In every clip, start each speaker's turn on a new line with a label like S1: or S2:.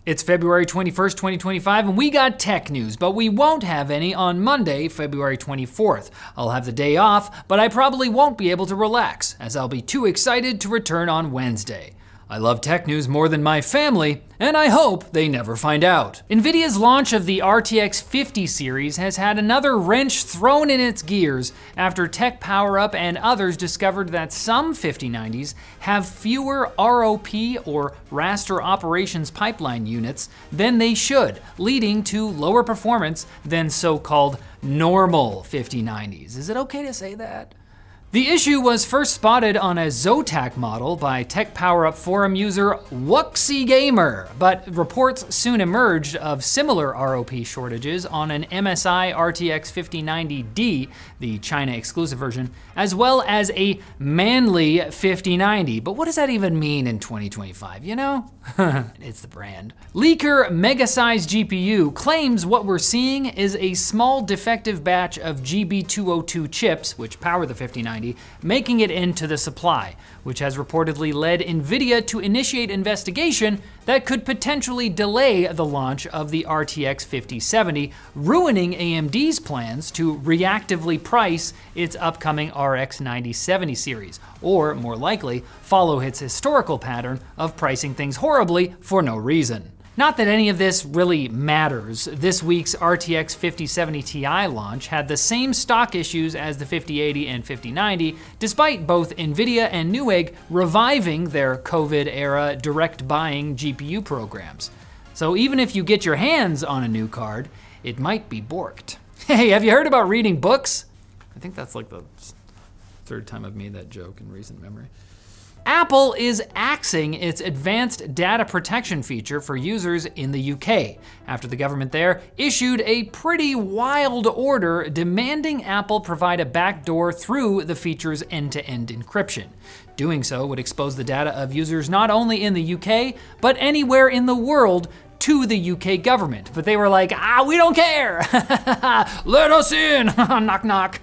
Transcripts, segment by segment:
S1: It's February 21st, 2025, and we got tech news, but we won't have any on Monday, February 24th. I'll have the day off, but I probably won't be able to relax, as I'll be too excited to return on Wednesday. I love tech news more than my family, and I hope they never find out. NVIDIA's launch of the RTX 50 series has had another wrench thrown in its gears after Tech PowerUp and others discovered that some 5090s have fewer ROP or raster operations pipeline units than they should, leading to lower performance than so-called normal 5090s. Is it okay to say that? The issue was first spotted on a Zotac model by Tech PowerUp forum user Wuxy Gamer, but reports soon emerged of similar ROP shortages on an MSI RTX 5090D, the China exclusive version, as well as a Manly 5090. But what does that even mean in 2025, you know? It's the brand. Leaker Mega-Size GPU claims what we're seeing is a small defective batch of GB202 chips, which power the 5090, making it into the supply, which has reportedly led NVIDIA to initiate investigation that could potentially delay the launch of the RTX 5070, ruining AMD's plans to reactively price its upcoming RX 9070 series, or more likely, follow its historical pattern of pricing things horribly for no reason. Not that any of this really matters. This week's RTX 5070 Ti launch had the same stock issues as the 5080 and 5090, despite both NVIDIA and Newegg reviving their COVID-era direct buying GPU programs. So even if you get your hands on a new card, it might be borked. Hey, have you heard about reading books? I think that's like the third time I've made that joke in recent memory. Apple is axing its advanced data protection feature for users in the UK, after the government there issued a pretty wild order demanding Apple provide a backdoor through the feature's end-to-end encryption. Doing so would expose the data of users not only in the UK, but anywhere in the world to the UK government. But they were like, we don't care. Let us in, knock knock.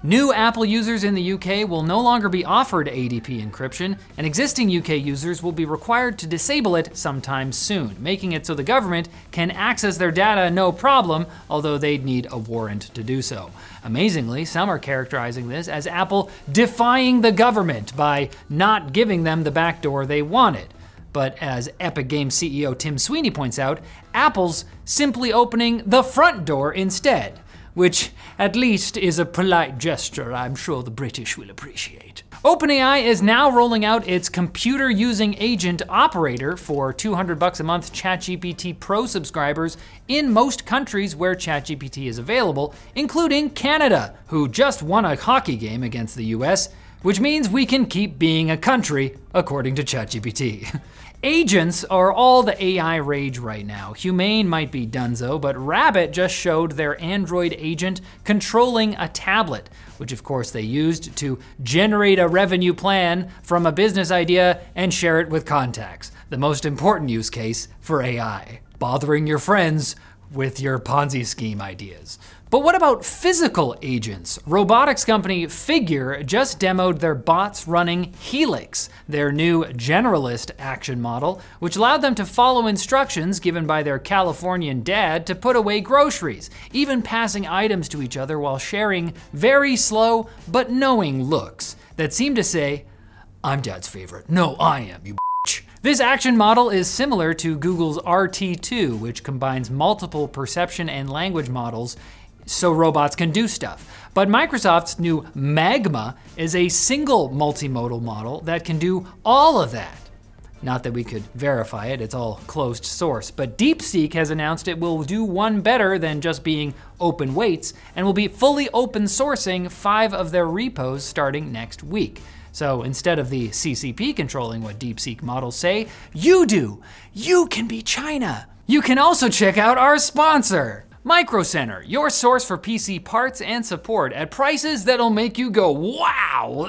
S1: New Apple users in the UK will no longer be offered ADP encryption, and existing UK users will be required to disable it sometime soon, making it so the government can access their data no problem, although they'd need a warrant to do so. Amazingly, some are characterizing this as Apple defying the government by not giving them the backdoor they wanted. But as Epic Games CEO Tim Sweeney points out, Apple's simply opening the front door instead, which at least is a polite gesture I'm sure the British will appreciate. OpenAI is now rolling out its computer-using agent Operator for $200 a month ChatGPT Pro subscribers in most countries where ChatGPT is available, including Canada, who just won a hockey game against the US, which means we can keep being a country, according to ChatGPT. Agents are all the AI rage right now. Humane might be donezo, but Rabbit just showed their Android agent controlling a tablet, which of course they used to generate a revenue plan from a business idea and share it with contacts. The most important use case for AI, bothering your friends with your Ponzi scheme ideas. But what about physical agents? Robotics company Figure just demoed their bots running Helix, their new generalist action model, which allowed them to follow instructions given by their Californian dad to put away groceries, even passing items to each other while sharing very slow but knowing looks that seem to say, "I'm dad's favorite. No, I am, you bitch." This action model is similar to Google's RT2, which combines multiple perception and language models so robots can do stuff. But Microsoft's new Magma is a single multimodal model that can do all of that. Not that we could verify it, it's all closed source, but DeepSeek has announced it will do one better than just being open weights and will be fully open sourcing 5 of their repos starting next week. So instead of the CCP controlling what DeepSeek models say, you do. You can be China. You can also check out our sponsor, Micro Center, your source for PC parts and support at prices that'll make you go, wow,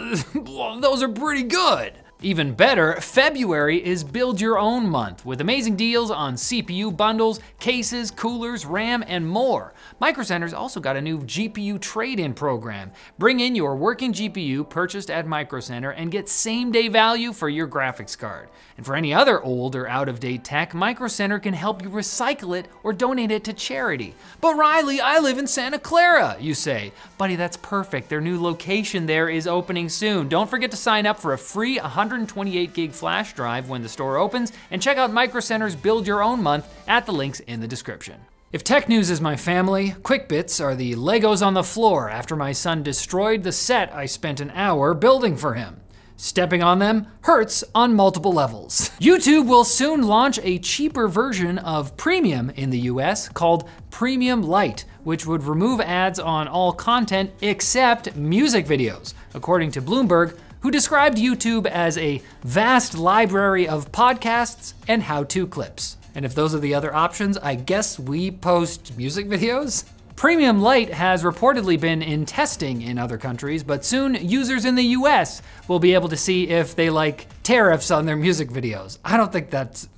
S1: those are pretty good. Even better, February is build your own month with amazing deals on CPU bundles, cases, coolers, RAM, and more. Micro Center's also got a new GPU trade-in program. Bring in your working GPU purchased at Micro Center and get same-day value for your graphics card. And for any other old or out-of-date tech, Micro Center can help you recycle it or donate it to charity. But Riley, I live in Santa Clara, you say. Buddy, that's perfect. Their new location there is opening soon. Don't forget to sign up for a free 128 gig flash drive when the store opens, and check out Micro Center's Build Your Own Month at the links in the description. If tech news is my family, quick bits are the Legos on the floor after my son destroyed the set I spent an hour building for him. Stepping on them hurts on multiple levels. YouTube will soon launch a cheaper version of Premium in the US called Premium Lite, which would remove ads on all content except music videos, according to Bloomberg, who described YouTube as a vast library of podcasts and how-to clips. And if those are the other options, I guess we post music videos? Premium Lite has reportedly been in testing in other countries, but soon users in the US will be able to see if they like tariffs on their music videos. I don't think that's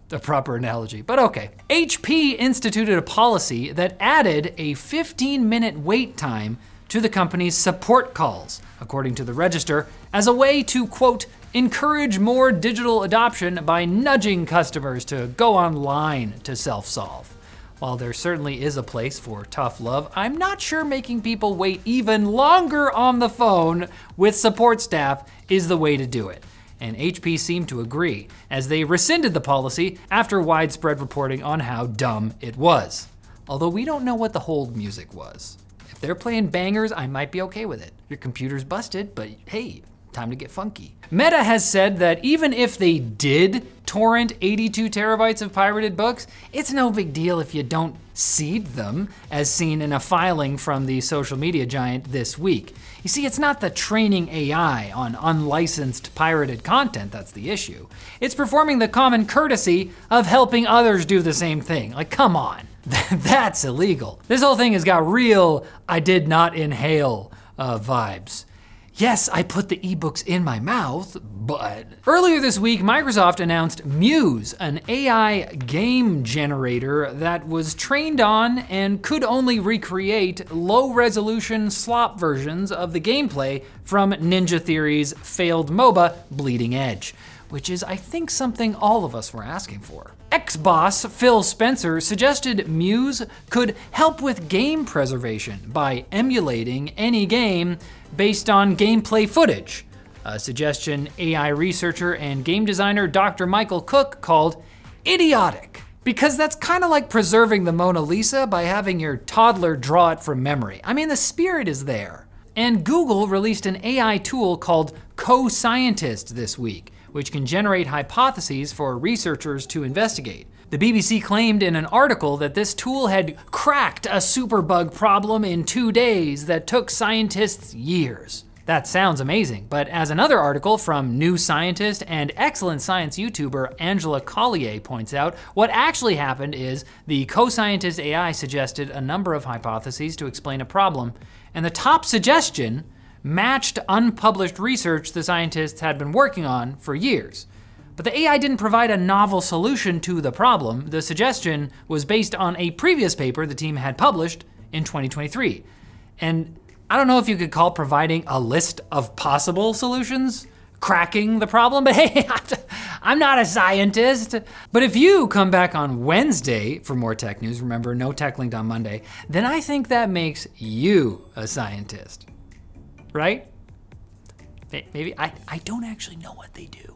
S1: the proper analogy, but okay. HP instituted a policy that added a 15-minute wait time to the company's support calls, according to the Register, as a way to, quote, encourage more digital adoption by nudging customers to go online to self-solve. While there certainly is a place for tough love, I'm not sure making people wait even longer on the phone with support staff is the way to do it. And HP seemed to agree, as they rescinded the policy after widespread reporting on how dumb it was. Although we don't know what the hold music was. If they're playing bangers, I might be okay with it. Your computer's busted, but hey, time to get funky. Meta has said that even if they did torrent 82 terabytes of pirated books, it's no big deal if you don't seed them, as seen in a filing from the social media giant this week. You see, it's not the training AI on unlicensed pirated content that's the issue. It's performing the common courtesy of helping others do the same thing. Like, come on, that's illegal. This whole thing has got real I did not inhale vibes. Yes, I put the ebooks in my mouth, but... Earlier this week, Microsoft announced Muse, an AI game generator that was trained on and could only recreate low-resolution slop versions of the gameplay from Ninja Theory's failed MOBA, Bleeding Edge, which is, I think, something all of us were asking for. Ex-boss Phil Spencer suggested Muse could help with game preservation by emulating any game based on gameplay footage, a suggestion AI researcher and game designer Dr. Michael Cook called idiotic, because that's kind of like preserving the Mona Lisa by having your toddler draw it from memory. I mean, the spirit is there. And Google released an AI tool called Co-Scientist this week, which can generate hypotheses for researchers to investigate. The BBC claimed in an article that this tool had cracked a superbug problem in 2 days that took scientists years. That sounds amazing, but as another article from New Scientist and excellent science YouTuber Angela Collier points out, what actually happened is the Co-Scientist AI suggested a number of hypotheses to explain a problem, and the top suggestion matched unpublished research the scientists had been working on for years. But the AI didn't provide a novel solution to the problem. The suggestion was based on a previous paper the team had published in 2023. And I don't know if you could call providing a list of possible solutions cracking the problem, but hey, I'm not a scientist. But if you come back on Wednesday for more tech news, remember, no tech linked on Monday, then I think that makes you a scientist, right? Maybe, I don't actually know what they do.